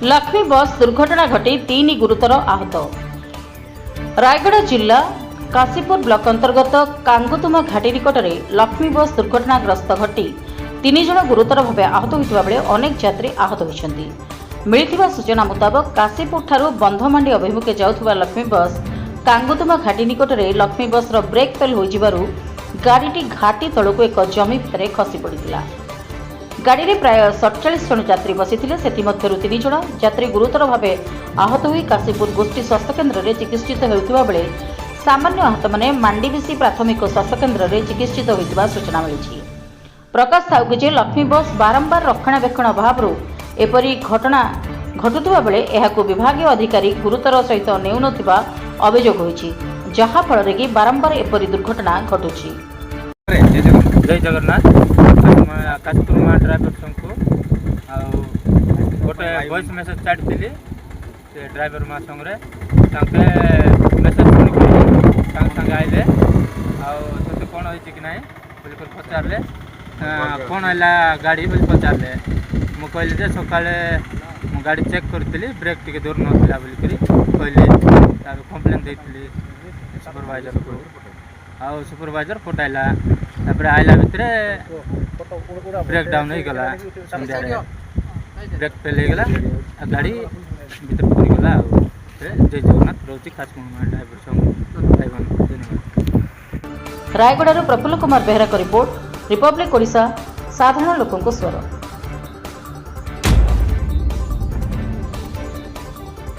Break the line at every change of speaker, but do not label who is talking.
लक्ष्मी बस दुर्घटना घटी 3 गुरुतर आहत। रायगढ़ जिला काशीपुर ब्लॉक अंतर्गत कांगुतुमा घाटी निकट में लक्ष्मी बस दुर्घटनाग्रस्त घटी 3 जन गुरुतर भाव आहत होता बेले अनेक यात्री आहत होती। मिलथिबा सूचना मुताबक काशीपुर ठारू बंधमांडी अभिमुखे जाउथुबा लक्ष्मी बस कांगुतुमा घाटी निकट में लक्ष्मी बस ब्रेक फेल होइजिबारु गाड़ीटी घाटी तलକୁ एक जमी भितर खसी पड़िथिला। गाड़ी में प्राय 47 जन यात्री बसिथिले, सेतिमध्यरु 3 जन यात्री गुरुतर भावे आहत होई काशीपुर गोष्ठी स्वास्थ्य केन्द्र में चिकित्सित हेउथिबा बेले सामान्य आहत माने मांडीबीसी प्राथमिक स्वास्थ्य केन्द्र में चिकित्सित होइतिबा सूचना मिली। प्रकाश थाउकी जे लक्ष्मी बस बारंबार रक्षणाबेक्षण अभाव एपरी घटना घटुवा बेले एहाकू विभागीय अधिकारी गुरुतर सहित नेउनथिबा अभियोग होइछि, जहा फल कि बारंबार एपरी दुर्घटना घटुछि।
जय जगन्नाथ काशीपुर ड्राइवर को गोटे वॉइस मेसेज छाड़ी से ड्राइवर माँ संगे मेसेज शुणी आइले आते कौन होती कि ना बोल पचारे कौन है गाड़ी बोल पचारे मुझे कहली सका गाड़ी चेक करी ब्रेक टी दूर नाला बोलिक कहली कम्प्लेन देती सुपरवाइजर को आउ सुपरवाइजर पटाइला आइला भितर ब्रेक डाउन हो गला संध्या ब्रेक फेल हो गला गाड़ी भीतर पड़गला। जय जगन्नाथ रोची खासपुर ड्राइवर संग धन्यवाद।
रायगढ़ प्रफुल्ल कुमार बेहरा का रिपोर्ट, रिपब्लिक ओडिशा, साधारण लोकों स्वर।